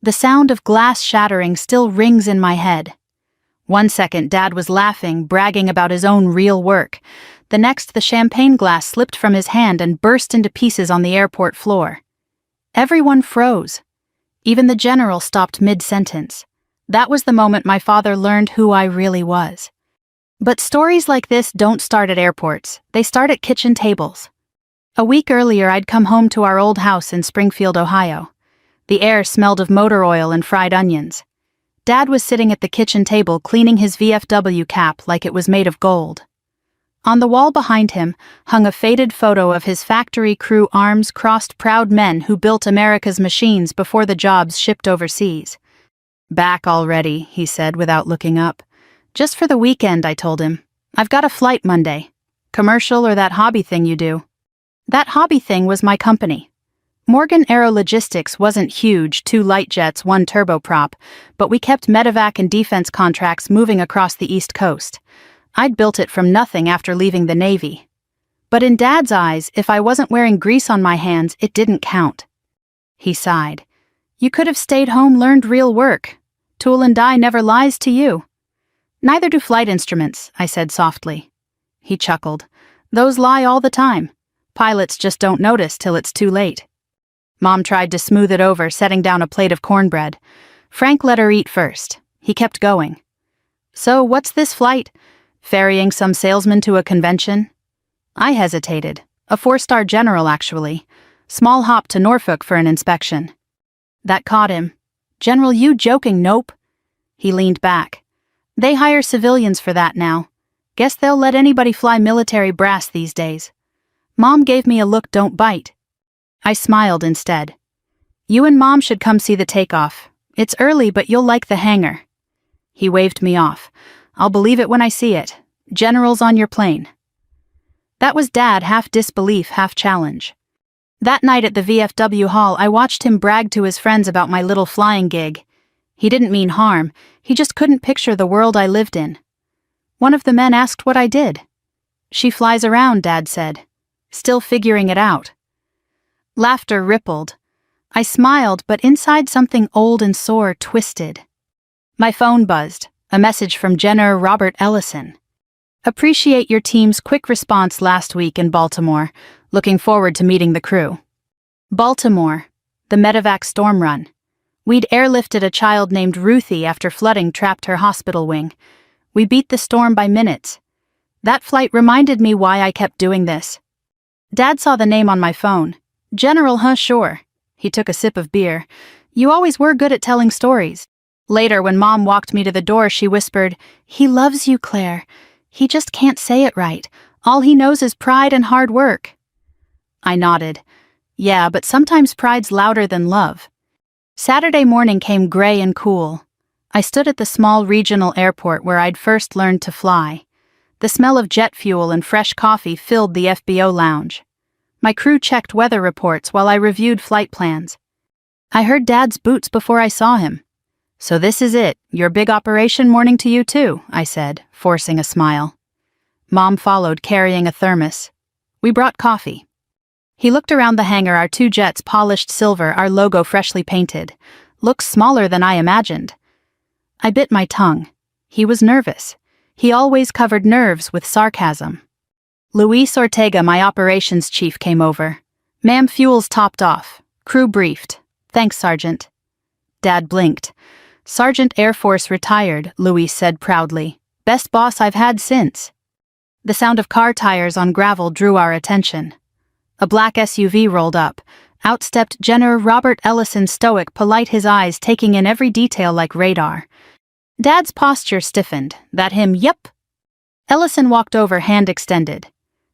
The sound of glass shattering still rings in my head. One second, Dad was laughing, bragging about his own real work. The next, the champagne glass slipped from his hand and burst into pieces on the airport floor. Everyone froze. Even the general stopped mid-sentence. That was the moment my father learned who I really was. But stories like this don't start at airports. They start at kitchen tables. A week earlier, I'd come home to our old house in Springfield, Ohio. The air smelled of motor oil and fried onions. Dad was sitting at the kitchen table cleaning his VFW cap like it was made of gold. On the wall behind him hung a faded photo of his factory crew, arms crossed, proud men who built America's machines before the jobs shipped overseas. "Back already," he said without looking up. "Just for the weekend," I told him. "I've got a flight Monday. Commercial or that hobby thing you do?" That hobby thing was my company. Morgan Aero Logistics wasn't huge, 2 light jets, 1 turboprop, but we kept medevac and defense contracts moving across the East Coast. I'd built it from nothing after leaving the Navy. But in Dad's eyes, if I wasn't wearing grease on my hands, it didn't count. He sighed. "You could have stayed home, learned real work. Tool and die never lies to you." "Neither do flight instruments," I said softly. He chuckled. "Those lie all the time. Pilots just don't notice till it's too late." Mom tried to smooth it over, setting down a plate of cornbread. Frank let her eat first. He kept going. "So what's this flight? Ferrying some salesman to a convention?" I hesitated. "A 4-star general, actually. Small hop to Norfolk for an inspection." That caught him. "General, you joking? Nope." He leaned back. "They hire civilians for that now. Guess they'll let anybody fly military brass these days." Mom gave me a look, "Don't bite." I smiled instead. "You and Mom should come see the takeoff. It's early, but you'll like the hangar." He waved me off. "I'll believe it when I see it. General's on your plane." That was Dad, half disbelief, half challenge. That night at the VFW hall, I watched him brag to his friends about my little flying gig. He didn't mean harm, he just couldn't picture the world I lived in. One of the men asked what I did. "She flies around," Dad said. "Still figuring it out." Laughter rippled. I smiled, but inside something old and sore twisted. My phone buzzed, a message from General Robert Ellison. "Appreciate your team's quick response last week in Baltimore. Looking forward to meeting the crew." Baltimore, the medevac storm run. We'd airlifted a child named Ruthie after flooding trapped her hospital wing. We beat the storm by minutes. That flight reminded me why I kept doing this. Dad saw the name on my phone. "General, huh? Sure." He took a sip of beer. "You always were good at telling stories." Later, when Mom walked me to the door, she whispered, "He loves you, Claire. He just can't say it right. All he knows is pride and hard work." I nodded. "Yeah, but sometimes pride's louder than love." Saturday morning came gray and cool. I stood at the small regional airport where I'd first learned to fly. The smell of jet fuel and fresh coffee filled the FBO lounge. My crew checked weather reports while I reviewed flight plans. I heard Dad's boots before I saw him. "So this is it, your big operation, morning to you too," I said, forcing a smile. Mom followed, carrying a thermos. We brought coffee. He looked around the hangar, our 2 jets polished silver, our logo freshly painted. Looks smaller than I imagined. I bit my tongue. He was nervous. He always covered nerves with sarcasm. Luis Ortega, my operations chief, came over. "Ma'am, fuel's topped off. Crew briefed. Thanks, Sergeant." Dad blinked. "Sergeant Air Force retired," Luis said proudly. "Best boss I've had since." The sound of car tires on gravel drew our attention. A black SUV rolled up. Out stepped General Robert Ellison, stoic, polite, his eyes taking in every detail like radar. Dad's posture stiffened. "That him?" "Yep." Ellison walked over, hand extended.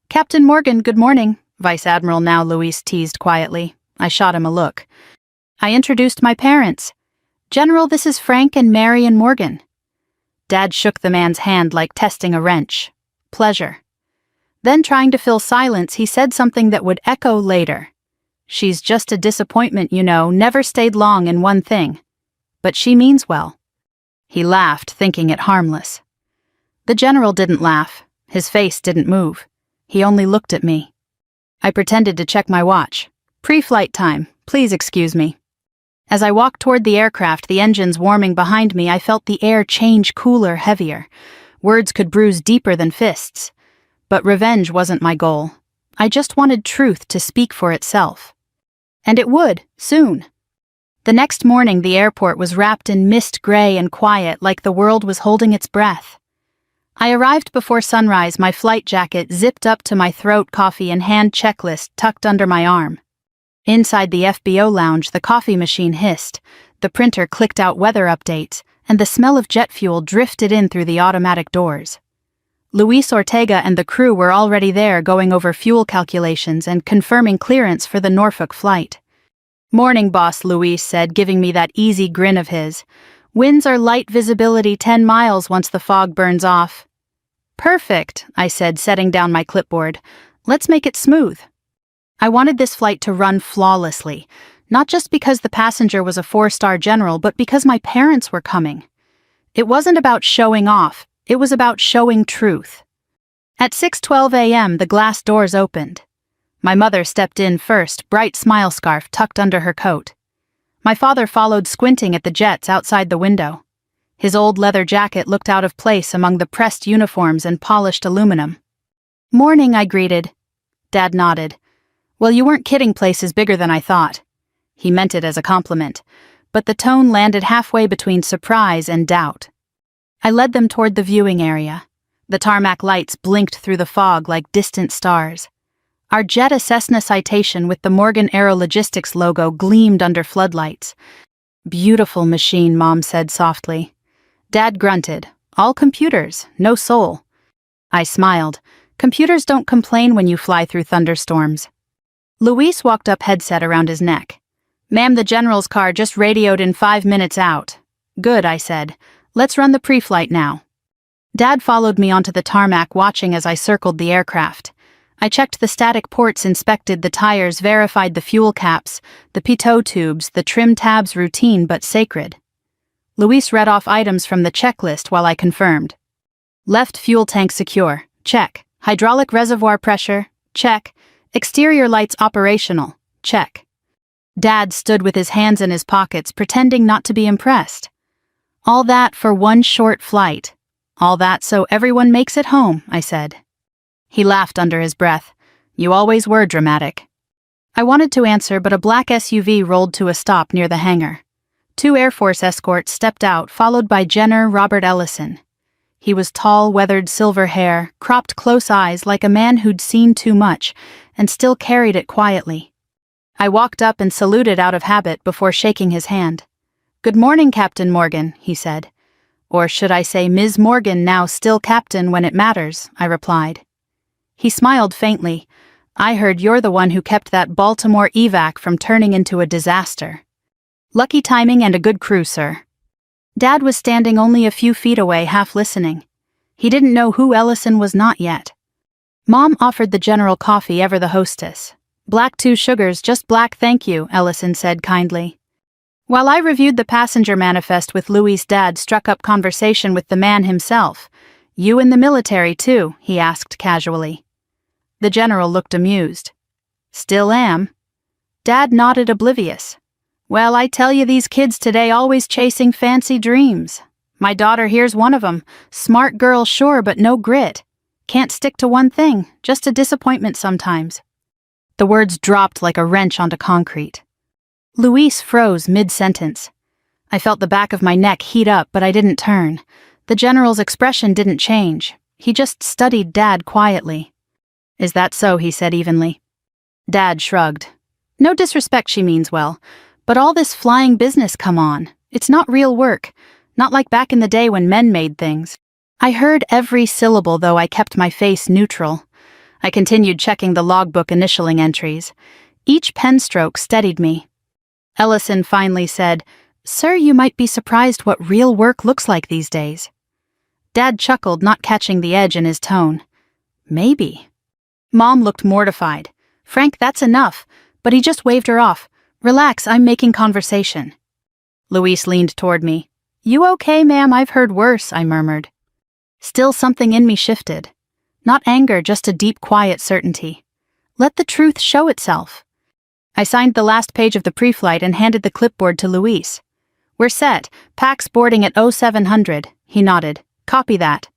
"Captain Morgan, good morning." "Vice Admiral now," Luis teased quietly. I shot him a look. I introduced my parents. "General, this is Frank and Mary and Morgan." Dad shook the man's hand like testing a wrench. "Pleasure." Then, trying to fill silence, he said something that would echo later. "She's just a disappointment, you know, never stayed long in one thing. But she means well." He laughed, thinking it harmless. The general didn't laugh. His face didn't move. He only looked at me. I pretended to check my watch. "Pre-flight time. Please excuse me." As I walked toward the aircraft, the engines warming behind me, I felt the air change cooler, heavier. Words could bruise deeper than fists. But revenge wasn't my goal. I just wanted truth to speak for itself. And it would, soon. The next morning, the airport was wrapped in mist, gray and quiet, like the world was holding its breath. I arrived before sunrise, my flight jacket zipped up to my throat, coffee in hand, checklist tucked under my arm. Inside the FBO lounge, the coffee machine hissed, the printer clicked out weather updates, and the smell of jet fuel drifted in through the automatic doors. Luis Ortega and the crew were already there, going over fuel calculations and confirming clearance for the Norfolk flight. "Morning, boss," Luis said, giving me that easy grin of his. "Winds are light, visibility 10 miles once the fog burns off." "Perfect," I said, setting down my clipboard. "Let's make it smooth." I wanted this flight to run flawlessly, not just because the passenger was a 4-star general, but because my parents were coming. It wasn't about showing off, it was about showing truth. At 6:12 a.m., the glass doors opened. My mother stepped in first, bright smile scarf tucked under her coat. My father followed, squinting at the jets outside the window. His old leather jacket looked out of place among the pressed uniforms and polished aluminum. "Morning," I greeted. Dad nodded. "Well, you weren't kidding, place is bigger than I thought." He meant it as a compliment, but the tone landed halfway between surprise and doubt. I led them toward the viewing area. The tarmac lights blinked through the fog like distant stars. Our jet, a Cessna Citation with the Morgan Aero Logistics logo, gleamed under floodlights. "Beautiful machine," Mom said softly. Dad grunted. "All computers, no soul." I smiled. Computers don't complain when you fly through thunderstorms. Luis walked up, headset around his neck. "Ma'am, the general's car just radioed in 5 minutes out." "Good," I said. "Let's run the pre-flight now." Dad followed me onto the tarmac, watching as I circled the aircraft. I checked the static ports, inspected the tires, verified the fuel caps, the pitot tubes, the trim tabs, routine but sacred. Luis read off items from the checklist while I confirmed. Left fuel tank secure, check. Hydraulic reservoir pressure, check. Exterior lights operational, check. Dad stood with his hands in his pockets, pretending not to be impressed. "All that for one short flight. All that so everyone makes it home," I said. He laughed under his breath. "You always were dramatic." I wanted to answer, but a black SUV rolled to a stop near the hangar. 2 Air Force escorts stepped out, followed by General Robert Ellison. He was tall, weathered, silver hair, cropped close eyes, like a man who'd seen too much, and still carried it quietly. I walked up and saluted out of habit before shaking his hand. "Good morning, Captain Morgan," he said. "Or should I say Ms. Morgan, now still Captain when it matters," I replied. He smiled faintly. "I heard you're the one who kept that Baltimore evac from turning into a disaster." "Lucky timing and a good crew, sir." Dad was standing only a few feet away, half listening. He didn't know who Ellison was, not yet. Mom offered the general coffee, ever the hostess. "Black, 2 sugars, just black, thank you," Ellison said kindly. While I reviewed the passenger manifest with Luis, Dad struck up conversation with the man himself. "You in the military, too?" he asked casually. The general looked amused. "Still am." Dad nodded, oblivious. "Well, I tell you, these kids today always chasing fancy dreams. My daughter here's one of 'em. Smart girl, sure, but no grit. Can't stick to one thing, just a disappointment sometimes." The words dropped like a wrench onto concrete. Luis froze mid-sentence. I felt the back of my neck heat up, but I didn't turn. The general's expression didn't change. He just studied Dad quietly. "Is that so?" he said evenly. Dad shrugged. "No disrespect, she means well. But all this flying business, come on. It's not real work. Not like back in the day when men made things." I heard every syllable, though I kept my face neutral. I continued checking the logbook initialing entries. Each pen stroke steadied me. Ellison finally said, "Sir, you might be surprised what real work looks like these days." Dad chuckled, not catching the edge in his tone. "Maybe." Mom looked mortified. "Frank, that's enough." But he just waved her off. "Relax, I'm making conversation." Luis leaned toward me. "You okay, ma'am? I've heard worse," I murmured. Still, something in me shifted. Not anger, just a deep, quiet certainty. Let the truth show itself. I signed the last page of the pre-flight and handed the clipboard to Luis. "We're set. Pax boarding at 0700, he nodded. "Copy that."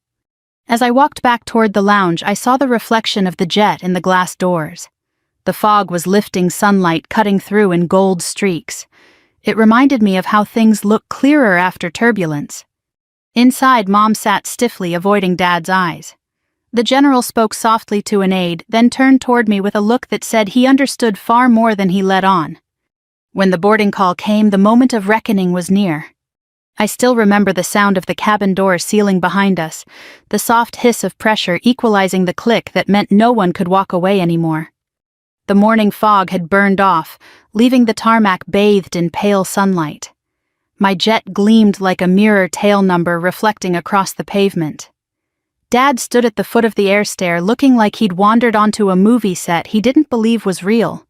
As I walked back toward the lounge, I saw the reflection of the jet in the glass doors. The fog was lifting sunlight cutting through in gold streaks. It reminded me of how things look clearer after turbulence. Inside, Mom sat stiffly, avoiding Dad's eyes. The general spoke softly to an aide, then turned toward me with a look that said he understood far more than he let on. When the boarding call came, the moment of reckoning was near. I still remember the sound of the cabin door sealing behind us, the soft hiss of pressure equalizing the click that meant no one could walk away anymore. The morning fog had burned off, leaving the tarmac bathed in pale sunlight. My jet gleamed like a mirror tail number reflecting across the pavement. Dad stood at the foot of the air stair looking like he'd wandered onto a movie set he didn't believe was real.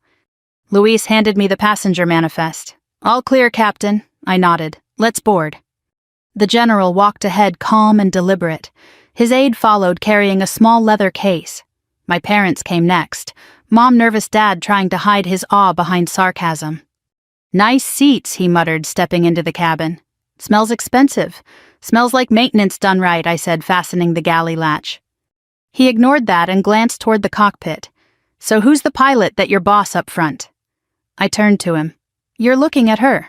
Luis handed me the passenger manifest. "All clear, Captain," I nodded. "Let's board." The general walked ahead, calm and deliberate. His aide followed, carrying a small leather case. My parents came next, Mom nervous, Dad trying to hide his awe behind sarcasm. "Nice seats," he muttered, stepping into the cabin. "Smells expensive. Smells like maintenance done right," I said, fastening the galley latch. He ignored that and glanced toward the cockpit. "So who's the pilot that your boss up front?" I turned to him. "You're looking at her."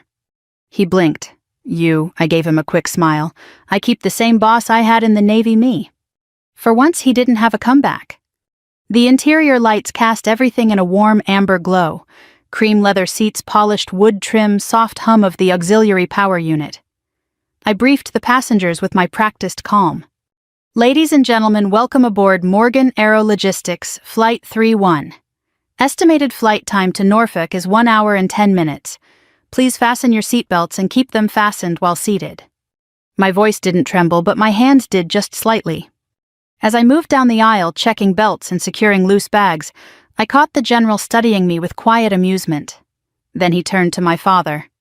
He blinked. "You," I gave him a quick smile. "I keep the same boss I had in the Navy, me." For once he didn't have a comeback. The interior lights cast everything in a warm amber glow. Cream leather seats, polished wood trim, soft hum of the auxiliary power unit. I briefed the passengers with my practiced calm. "Ladies and gentlemen, welcome aboard Morgan Aero Logistics, Flight 31. Estimated flight time to Norfolk is 1 hour and 10 minutes. Please fasten your seatbelts and keep them fastened while seated." My voice didn't tremble, but my hands did just slightly. As I moved down the aisle, checking belts and securing loose bags, I caught the general studying me with quiet amusement. Then he turned to my father.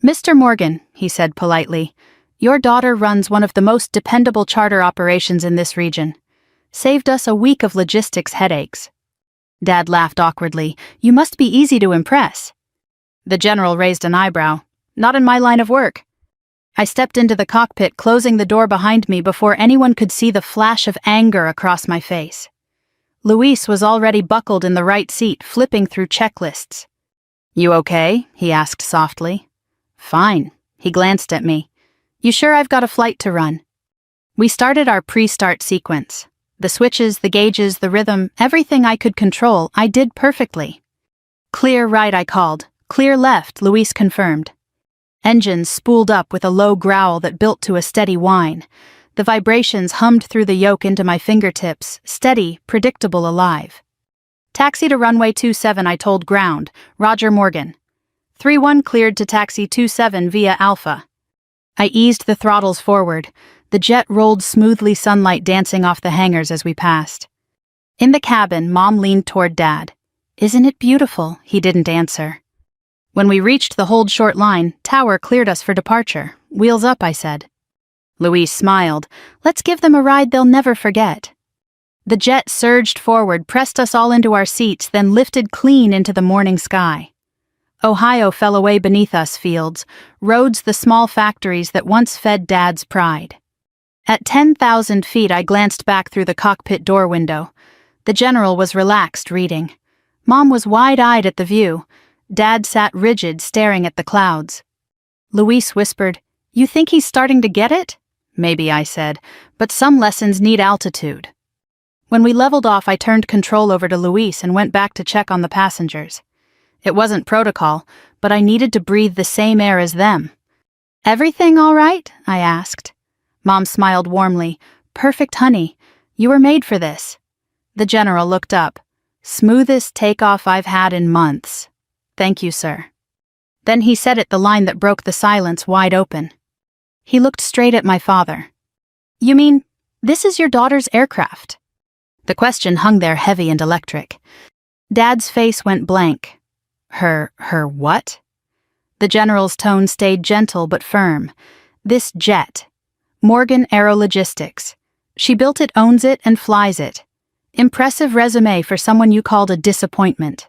"Mr. Morgan," he said politely, "your daughter runs one of the most dependable charter operations in this region. Saved us a week of logistics headaches." Dad laughed awkwardly. "You must be easy to impress." The general raised an eyebrow. "Not in my line of work." I stepped into the cockpit, closing the door behind me before anyone could see the flash of anger across my face. Luis was already buckled in the right seat, flipping through checklists. "You okay?" he asked softly. "Fine." He glanced at me. "You sure I've got a flight to run?" We started our pre-start sequence. The switches, the gauges, the rhythm, everything I could control, I did perfectly. "Clear right," I called. "Clear left," Luis confirmed. Engines spooled up with a low growl that built to a steady whine. The vibrations hummed through the yoke into my fingertips, steady, predictable, alive. "Taxi to runway 27, I told ground. Roger, Morgan." 31 cleared to taxi 27 via Alpha. I eased the throttles forward. The jet rolled smoothly, sunlight dancing off the hangars as we passed. In the cabin, Mom leaned toward Dad. "Isn't it beautiful?" He didn't answer. When we reached the hold short line, Tower cleared us for departure. "Wheels up," I said. Luis smiled. "Let's give them a ride they'll never forget." The jet surged forward, pressed us all into our seats, then lifted clean into the morning sky. Ohio fell away beneath us, fields, roads, the small factories that once fed Dad's pride. At 10,000 feet, I glanced back through the cockpit door window. The general was relaxed, reading. Mom was wide-eyed at the view. Dad sat rigid, staring at the clouds. Luis whispered, "You think he's starting to get it?" "Maybe," I said, "but some lessons need altitude." When we leveled off, I turned control over to Luis and went back to check on the passengers. It wasn't protocol, but I needed to breathe the same air as them. "Everything all right?" I asked. Mom smiled warmly. "Perfect, honey. You were made for this." The general looked up. "Smoothest takeoff I've had in months." "Thank you, sir." Then he said it, the line that broke the silence wide open. He looked straight at my father. "You mean, this is your daughter's aircraft?" The question hung there heavy and electric. Dad's face went blank. Her what?" The general's tone stayed gentle but firm. "This jet. Morgan Aero Logistics. She built it, owns it, and flies it. Impressive resume for someone you called a disappointment."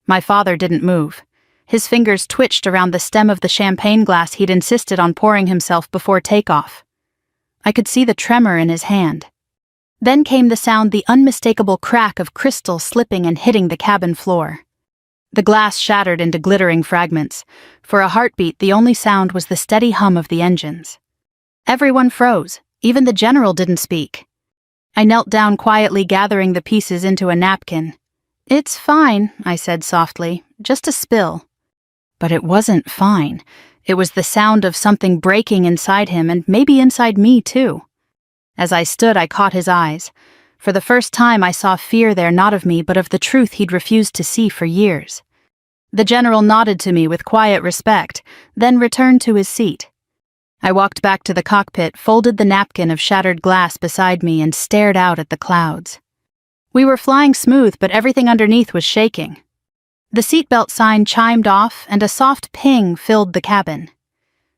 My father didn't move. His fingers twitched around the stem of the champagne glass he'd insisted on pouring himself before takeoff. I could see the tremor in his hand. Then came the sound, the unmistakable crack of crystal slipping and hitting the cabin floor. The glass shattered into glittering fragments. For a heartbeat, the only sound was the steady hum of the engines. Everyone froze. Even the general didn't speak. I knelt down quietly, gathering the pieces into a napkin. "It's fine," I said softly. "Just a spill." But it wasn't fine. It was the sound of something breaking inside him, and maybe inside me too. As I stood, I caught his eyes. For the first time, I saw fear there, not of me, but of the truth he'd refused to see for years. The general nodded to me with quiet respect, then returned to his seat. I walked back to the cockpit, folded the napkin of shattered glass beside me, and stared out at the clouds. We were flying smooth, but everything underneath was shaking. The seatbelt sign chimed off, and a soft ping filled the cabin.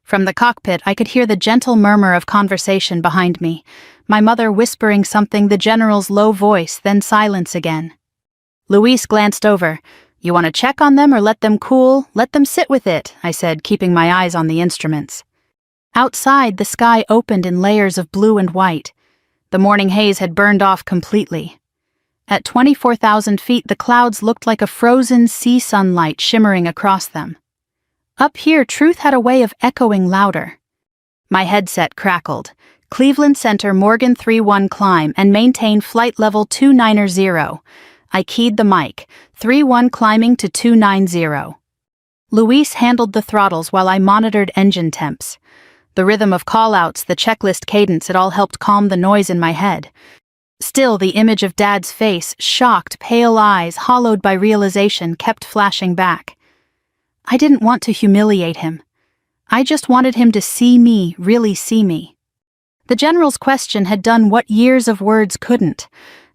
From the cockpit, I could hear the gentle murmur of conversation behind me, my mother whispering something, the general's low voice, then silence again. Luis glanced over. "You want to check on them or let them cool? Let them sit with it," I said, keeping my eyes on the instruments. Outside, the sky opened in layers of blue and white. The morning haze had burned off completely. At 24,000 feet, the clouds looked like a frozen sea sunlight shimmering across them. Up here, truth had a way of echoing louder. My headset crackled. "Cleveland Center, Morgan 3-1 climb and maintain flight level 290. I keyed the mic. 3-1 climbing to 290. Luis handled the throttles while I monitored engine temps. The rhythm of call-outs, the checklist cadence, it all helped calm the noise in my head. Still, the image of Dad's face, shocked, pale eyes, hollowed by realization, kept flashing back. I didn't want to humiliate him. I just wanted him to see me, really see me. The general's question had done what years of words couldn't,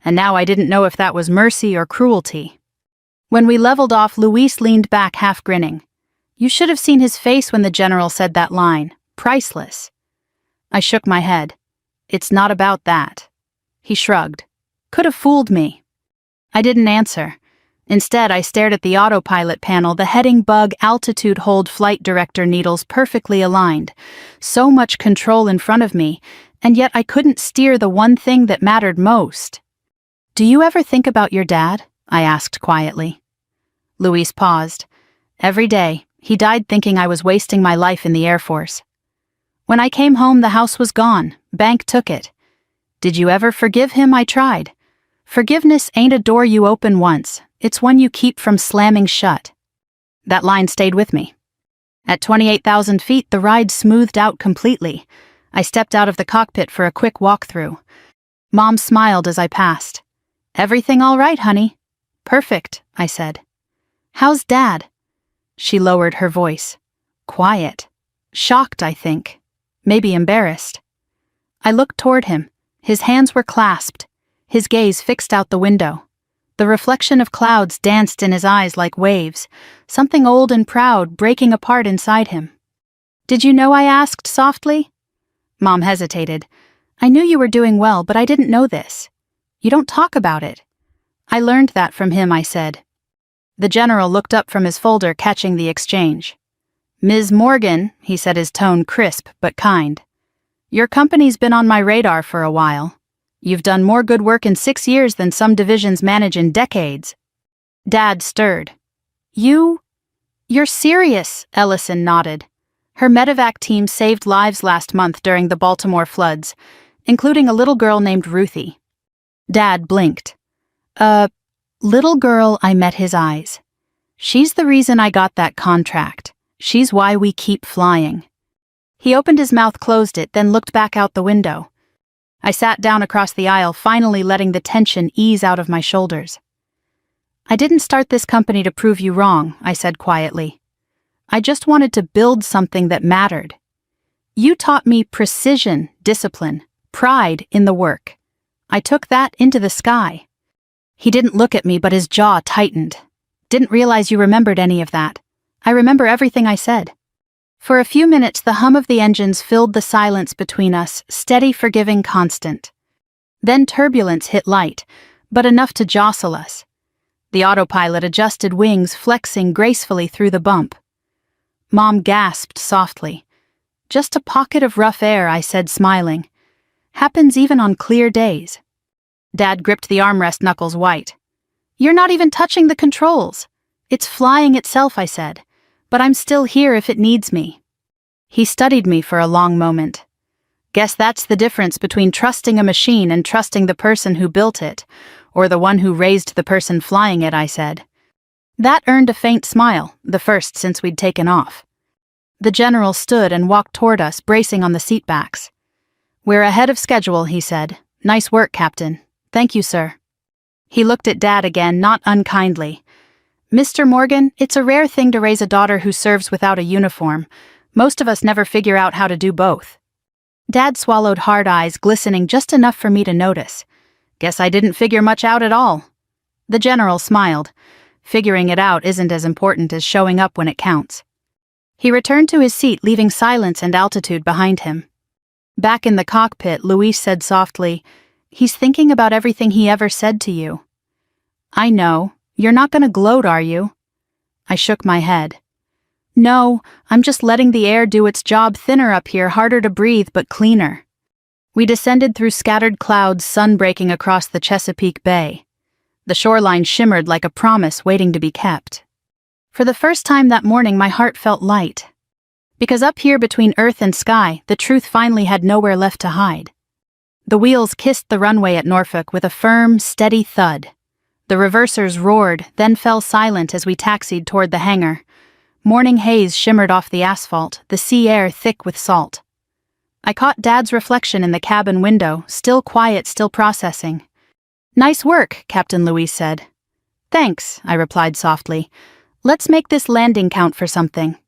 and now I didn't know if that was mercy or cruelty. When we leveled off, Luis leaned back, half grinning. You should have seen his face when the general said that line. Priceless. I shook my head. It's not about that. He shrugged. Could have fooled me. I didn't answer. Instead, I stared at the autopilot panel, the heading bug altitude hold flight director needles perfectly aligned. So much control in front of me, and yet I couldn't steer the one thing that mattered most. Do you ever think about your dad? I asked quietly. Luis paused. Every day, he died thinking I was wasting my life in the Air Force. When I came home, the house was gone. Bank took it. Did you ever forgive him? I tried. Forgiveness ain't a door you open once. It's one you keep from slamming shut. That line stayed with me. At 28,000 feet, the ride smoothed out completely. I stepped out of the cockpit for a quick walkthrough. Mom smiled as I passed. Everything all right, honey? Perfect, I said. How's Dad? She lowered her voice. Quiet. Shocked, I think. Maybe embarrassed. I looked toward him. His hands were clasped. His gaze fixed out the window. The reflection of clouds danced in his eyes like waves, something old and proud breaking apart inside him. Did you know? I asked softly. Mom hesitated. I knew you were doing well, but I didn't know this. You don't talk about it. I learned that from him, I said. The general looked up from his folder, catching the exchange. Ms. Morgan, he said, his tone crisp but kind. Your company's been on my radar for a while. You've done more good work in 6 years than some divisions manage in decades. Dad stirred. You're serious, Ellison nodded. Her medevac team saved lives last month during the Baltimore floods, including a little girl named Ruthie. Dad blinked. Little girl, I met his eyes. She's the reason I got that contract. She's why we keep flying. He opened his mouth, closed it, then looked back out the window. I sat down across the aisle, finally letting the tension ease out of my shoulders. I didn't start this company to prove you wrong, I said quietly. I just wanted to build something that mattered. You taught me precision, discipline, pride in the work. I took that into the sky. He didn't look at me, but his jaw tightened. Didn't realize you remembered any of that. I remember everything I said. For a few minutes, the hum of the engines filled the silence between us, steady, forgiving, constant. Then turbulence hit light, but enough to jostle us. The autopilot adjusted wings, flexing gracefully through the bump. Mom gasped softly. "Just a pocket of rough air," I said, smiling. "Happens even on clear days." Dad gripped the armrest, knuckles white. "You're not even touching the controls. It's flying itself," I said. "But I'm still here if it needs me." He studied me for a long moment. "Guess that's the difference between trusting a machine and trusting the person who built it, or the one who raised the person flying it," I said. That earned a faint smile, the first since we'd taken off. The general stood and walked toward us, bracing on the seatbacks. "We're ahead of schedule," he said. "Nice work, Captain." "Thank you, sir." He looked at Dad again, not unkindly. "Mr. Morgan, it's a rare thing to raise a daughter who serves without a uniform. Most of us never figure out how to do both." Dad swallowed, hard eyes glistening just enough for me to notice. "Guess I didn't figure much out at all." The general smiled. "Figuring it out isn't as important as showing up when it counts." He returned to his seat, leaving silence and altitude behind him. Back in the cockpit, Luis said softly, "He's thinking about everything he ever said to you." "I know. You're not gonna gloat, are you?" I shook my head. "No, I'm just letting the air do its job, thinner up here, harder to breathe, but cleaner." We descended through scattered clouds, sun breaking across the Chesapeake Bay. The shoreline shimmered like a promise waiting to be kept. For the first time that morning, my heart felt light. Because up here between earth and sky, the truth finally had nowhere left to hide. The wheels kissed the runway at Norfolk with a firm, steady thud. The reversers roared, then fell silent as we taxied toward the hangar. Morning haze shimmered off the asphalt, the sea air thick with salt. I caught Dad's reflection in the cabin window, still quiet, still processing. "Nice work," Captain Luis said. "Thanks," I replied softly. "Let's make this landing count for something."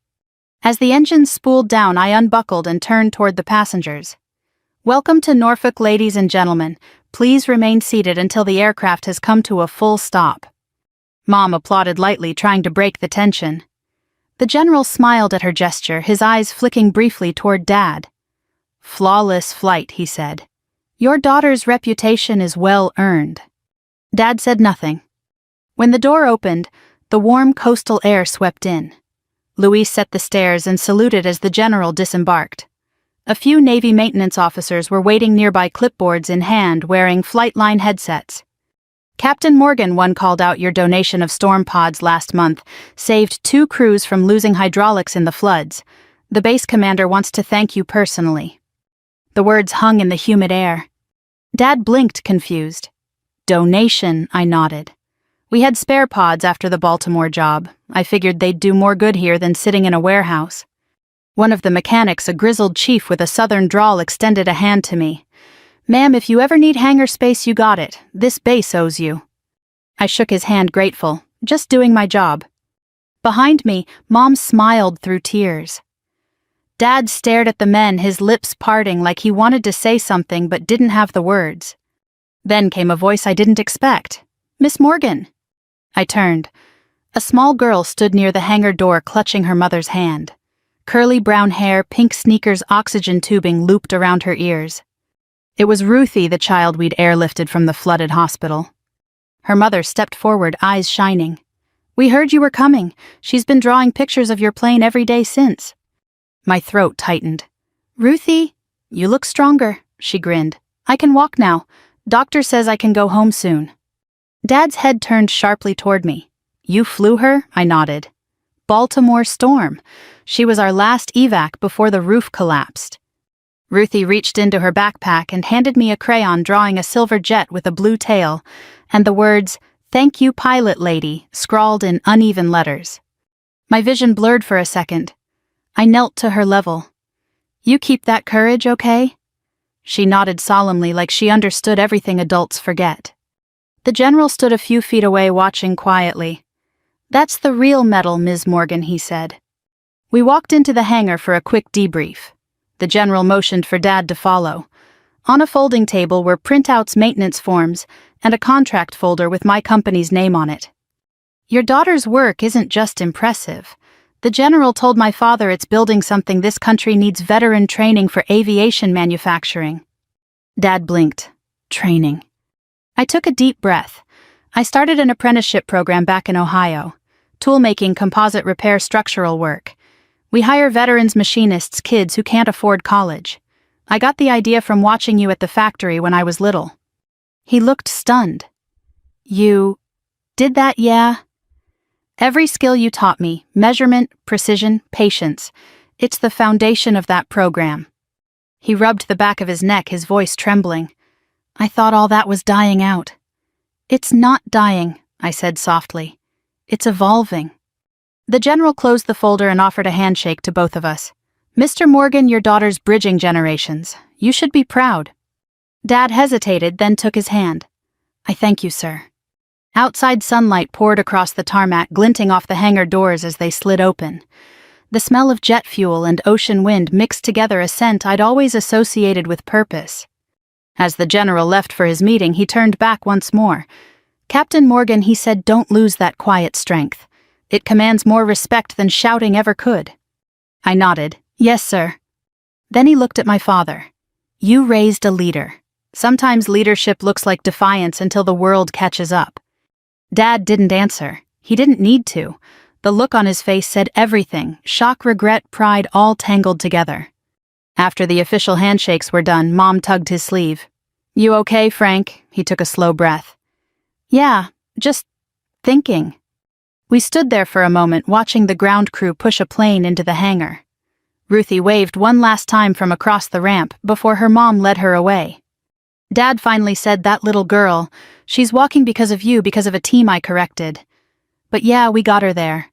As the engines spooled down, I unbuckled and turned toward the passengers. "Welcome to Norfolk, ladies and gentlemen. Please remain seated until the aircraft has come to a full stop." Mom applauded lightly, trying to break the tension. The general smiled at her gesture, his eyes flicking briefly toward Dad. "Flawless flight," he said. "Your daughter's reputation is well earned." Dad said nothing. When the door opened, the warm coastal air swept in. Luis set the stairs and saluted as the general disembarked. A few Navy maintenance officers were waiting nearby, clipboards in hand, wearing Flightline headsets. "Captain Morgan," one called out, "your donation of storm pods last month saved 2 crews from losing hydraulics in the floods. The base commander wants to thank you personally." The words hung in the humid air. Dad blinked, confused. "Donation," I nodded. "We had spare pods after the Baltimore job. I figured they'd do more good here than sitting in a warehouse." One of the mechanics, a grizzled chief with a southern drawl, extended a hand to me. "Ma'am, if you ever need hangar space, you got it. This base owes you." I shook his hand, grateful. Just doing my job. Behind me, Mom smiled through tears. Dad stared at the men, his lips parting like he wanted to say something but didn't have the words. Then came a voice I didn't expect. "Miss Morgan." I turned. A small girl stood near the hangar door, clutching her mother's hand. Curly brown hair, pink sneakers, oxygen tubing looped around her ears. It was Ruthie, the child we'd airlifted from the flooded hospital. Her mother stepped forward, eyes shining. "We heard you were coming. She's been drawing pictures of your plane every day since." My throat tightened. "Ruthie, you look stronger," she grinned. "I can walk now. Doctor says I can go home soon." Dad's head turned sharply toward me. "You flew her?" I nodded. "Baltimore Storm. She was our last evac before the roof collapsed." Ruthie reached into her backpack and handed me a crayon drawing a silver jet with a blue tail, and the words, "Thank you, pilot lady," scrawled in uneven letters. My vision blurred for a second. I knelt to her level. "You keep that courage, okay?" She nodded solemnly, like she understood everything adults forget. The general stood a few feet away, watching quietly. "That's the real medal, Ms. Morgan," he said. We walked into the hangar for a quick debrief. The general motioned for Dad to follow. On a folding table were printouts, maintenance forms, and a contract folder with my company's name on it. "Your daughter's work isn't just impressive. The general told my father it's building something this country needs: veteran training for aviation manufacturing." Dad blinked. Training. I took a deep breath. I started an apprenticeship program back in Ohio. Toolmaking, composite repair, structural work. We hire veterans machinists, kids who can't afford college. I got the idea from watching you at the factory when I was little. He looked stunned. You did that, yeah? Every skill you taught me, measurement, precision, patience, it's the foundation of that program. He rubbed the back of his neck, his voice trembling. I thought all that was dying out. It's not dying, I said softly. It's evolving. The general closed the folder and offered a handshake to both of us. Mr. Morgan, your daughter's bridging generations. You should be proud. Dad hesitated, then took his hand. I thank you, sir. Outside sunlight poured across the tarmac, glinting off the hangar doors as they slid open. The smell of jet fuel and ocean wind mixed together a scent I'd always associated with purpose. As the general left for his meeting, he turned back once more. Captain Morgan, he said, don't lose that quiet strength. It commands more respect than shouting ever could. I nodded. Yes, sir. Then he looked at my father. You raised a leader. Sometimes leadership looks like defiance until the world catches up. Dad didn't answer. He didn't need to. The look on his face said everything, shock, regret, pride, all tangled together. After the official handshakes were done, Mom tugged his sleeve. You okay, Frank? He took a slow breath. Yeah, just thinking. We stood there for a moment, watching the ground crew push a plane into the hangar. Ruthie waved one last time from across the ramp before her mom led her away. Dad finally said, that little girl, she's walking because of you, because of a team I corrected. But yeah, we got her there.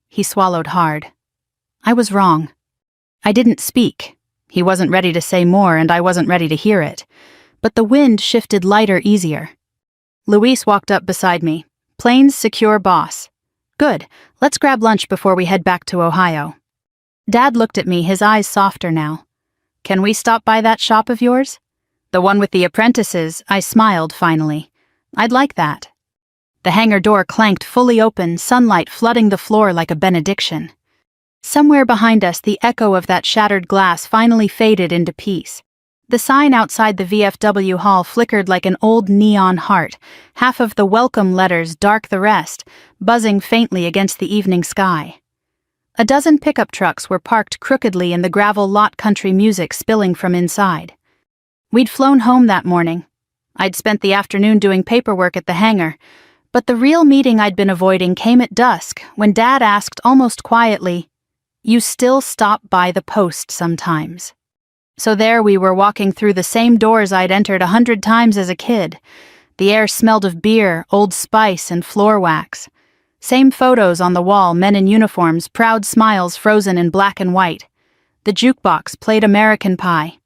He swallowed hard. I was wrong. I didn't speak. He wasn't ready to say more, and I wasn't ready to hear it. But the wind shifted lighter, easier. Luis walked up beside me. Planes secure, boss. Good, let's grab lunch before we head back to Ohio. Dad looked at me, his eyes softer now. Can we stop by that shop of yours? The one with the apprentices, I smiled finally. I'd like that. The hangar door clanked fully open, sunlight flooding the floor like a benediction. Somewhere behind us, the echo of that shattered glass finally faded into peace. The sign outside the VFW hall flickered like an old neon heart, half of the welcome letters, dark the rest, buzzing faintly against the evening sky. A dozen pickup trucks were parked crookedly in the gravel lot, country music spilling from inside. We'd flown home that morning. I'd spent the afternoon doing paperwork at the hangar, but the real meeting I'd been avoiding came at dusk when Dad asked almost quietly, You still stop by the post sometimes. So there we were, walking through the same doors I'd entered 100 times as a kid. The air smelled of beer, Old Spice, and floor wax. Same photos on the wall, men in uniforms, proud smiles frozen in black and white. The jukebox played American Pie.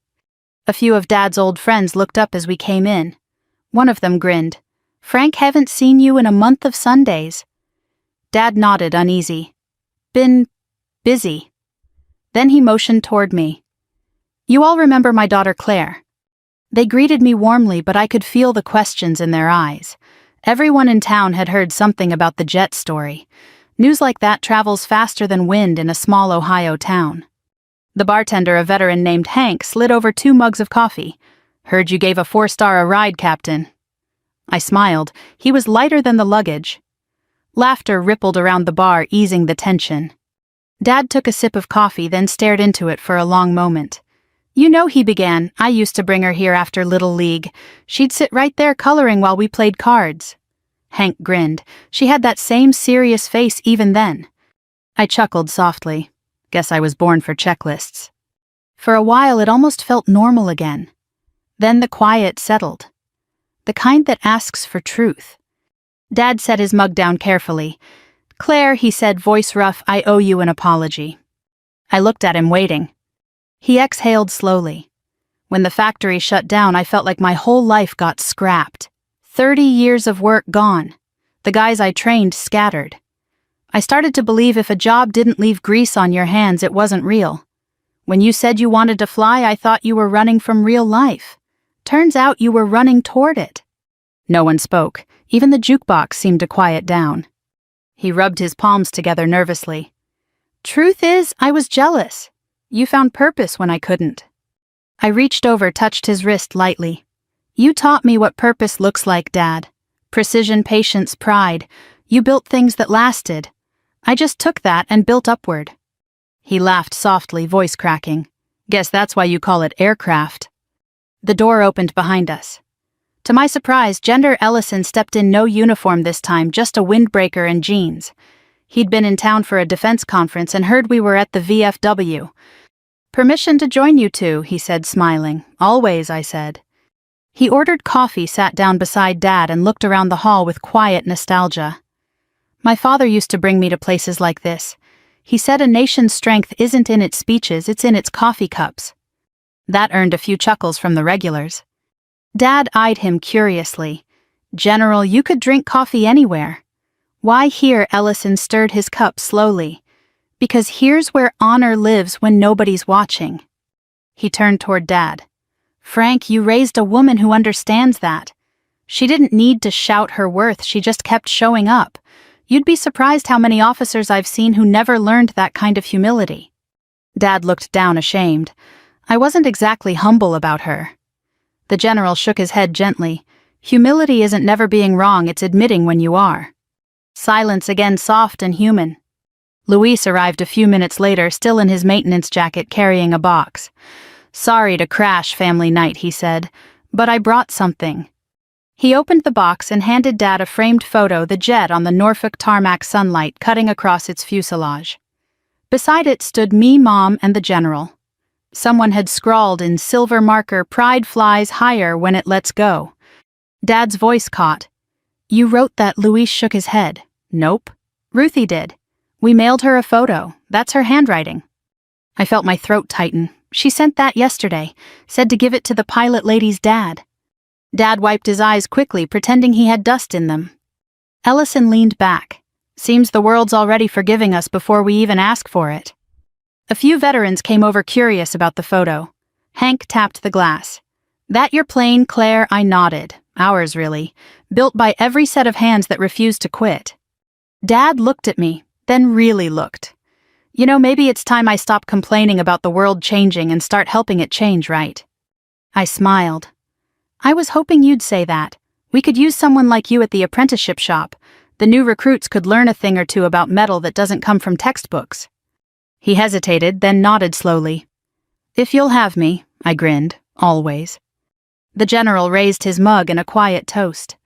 A few of Dad's old friends looked up as we came in. One of them grinned. Frank, haven't seen you in a month of Sundays. Dad nodded, uneasy. Been busy. Then he motioned toward me. You all remember my daughter Claire. They greeted me warmly, but I could feel the questions in their eyes. Everyone in town had heard something about the jet story. News like that travels faster than wind in a small Ohio town. The bartender, a veteran named Hank, slid over 2 mugs of coffee. Heard you gave a 4-star a ride, Captain. I smiled. He was lighter than the luggage. Laughter rippled around the bar, easing the tension. Dad took a sip of coffee, then stared into it for a long moment. You know, he began, I used to bring her here after Little League. She'd sit right there coloring while we played cards. Hank grinned. She had that same serious face even then. I chuckled softly. Guess I was born for checklists. For a while it almost felt normal again. Then the quiet settled. The kind that asks for truth. Dad set his mug down carefully. Claire, he said, voice rough, I owe you an apology. I looked at him, waiting. He exhaled slowly. When the factory shut down, I felt like my whole life got scrapped. 30 years of work gone. The guys I trained scattered. I started to believe if a job didn't leave grease on your hands, it wasn't real. When you said you wanted to fly, I thought you were running from real life. Turns out you were running toward it. No one spoke. Even the jukebox seemed to quiet down. He rubbed his palms together nervously. Truth is, I was jealous. You found purpose when I couldn't. I reached over, touched his wrist lightly. You taught me what purpose looks like, Dad. Precision, patience, pride. You built things that lasted. I just took that and built upward. He laughed softly, voice cracking. Guess that's why you call it aircraft. The door opened behind us. To my surprise, Gender Ellison stepped in no uniform this time, just a windbreaker and jeans. He'd been in town for a defense conference and heard we were at the VFW. Permission to join you two, he said, smiling. Always, I said. He ordered coffee, sat down beside Dad, and looked around the hall with quiet nostalgia. My father used to bring me to places like this. He said a nation's strength isn't in its speeches, it's in its coffee cups. That earned a few chuckles from the regulars. Dad eyed him curiously. General, you could drink coffee anywhere. Why here? Ellison stirred his cup slowly. Because here's where honor lives when nobody's watching. He turned toward Dad. Frank, you raised a woman who understands that. She didn't need to shout her worth, she just kept showing up. You'd be surprised how many officers I've seen who never learned that kind of humility. Dad looked down, ashamed. I wasn't exactly humble about her. The general shook his head gently. Humility isn't never being wrong, it's admitting when you are. Silence again, soft and human. Luis arrived a few minutes later, still in his maintenance jacket, carrying a box. Sorry to crash family night, he said, but I brought something. He opened the box and handed Dad a framed photo, the jet on the Norfolk tarmac, sunlight cutting across its fuselage. Beside it stood me, Mom, and the general. Someone had scrawled in silver marker, "Pride flies higher when it lets go." Dad's voice caught. You wrote that? Luis shook his head. Nope. Ruthie did. We mailed her a photo. That's her handwriting. I felt my throat tighten. She sent that yesterday, said to give it to the pilot lady's dad. Dad wiped his eyes quickly, pretending he had dust in them. Ellison leaned back. Seems the world's already forgiving us before we even ask for it. A few veterans came over curious about the photo. Hank tapped the glass. That your plane, Claire? I nodded. Ours, really. Built by every set of hands that refused to quit. Dad looked at me, then really looked. You know, maybe it's time I stop complaining about the world changing and start helping it change, right? I smiled. I was hoping you'd say that. We could use someone like you at the apprenticeship shop. The new recruits could learn a thing or two about metal that doesn't come from textbooks. He hesitated, then nodded slowly. If you'll have me, I grinned, always. The general raised his mug in a quiet toast.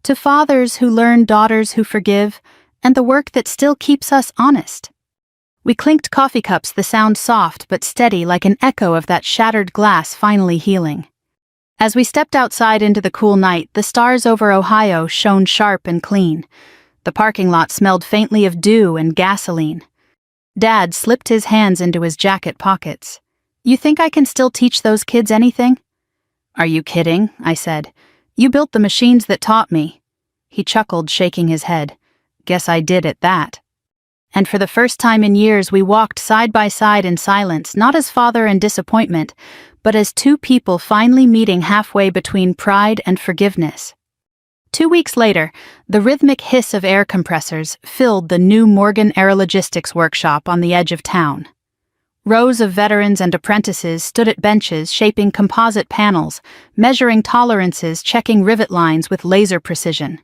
To fathers who learn, daughters who forgive, and the work that still keeps us honest. We clinked coffee cups, the sound soft but steady like an echo of that shattered glass finally healing. As we stepped outside into the cool night, the stars over Ohio shone sharp and clean. The parking lot smelled faintly of dew and gasoline. Dad slipped his hands into his jacket pockets. You think I can still teach those kids anything? Are you kidding? I said. You built the machines that taught me. He chuckled, shaking his head. Guess I did at that. And for the first time in years, we walked side by side in silence, not as father and disappointment, but as two people finally meeting halfway between pride and forgiveness. 2 weeks later, the rhythmic hiss of air compressors filled the new Morgan Aerologistics workshop on the edge of town. Rows of veterans and apprentices stood at benches shaping composite panels, measuring tolerances, checking rivet lines with laser precision.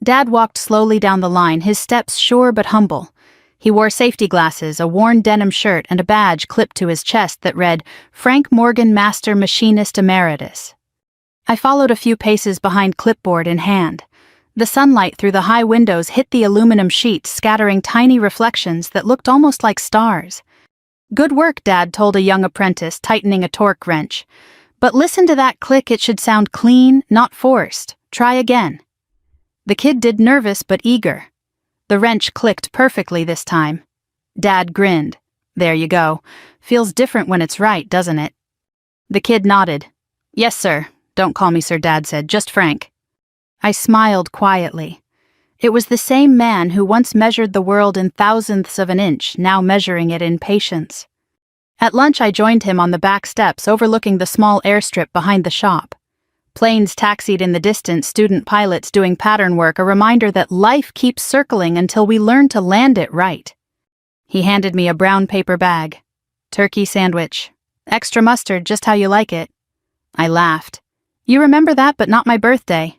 Dad walked slowly down the line, his steps sure but humble. He wore safety glasses, a worn denim shirt, and a badge clipped to his chest that read, Frank Morgan, Master Machinist Emeritus. I followed a few paces behind, clipboard in hand. The sunlight through the high windows hit the aluminum sheets, scattering tiny reflections that looked almost like stars. Good work, Dad told a young apprentice, tightening a torque wrench. But listen to that click, it should sound clean, not forced. Try again. The kid did, nervous but eager. The wrench clicked perfectly this time. Dad grinned. There you go. Feels different when it's right, doesn't it? The kid nodded. Yes, sir. Don't call me sir, Dad said, just Frank. I smiled quietly. It was the same man who once measured the world in thousandths of an inch, now measuring it in patience. At lunch I joined him on the back steps overlooking the small airstrip behind the shop. Planes taxied in the distance, student pilots doing pattern work, a reminder that life keeps circling until we learn to land it right. He handed me a brown paper bag. Turkey sandwich. Extra mustard, just how you like it. I laughed. You remember that, but not my birthday.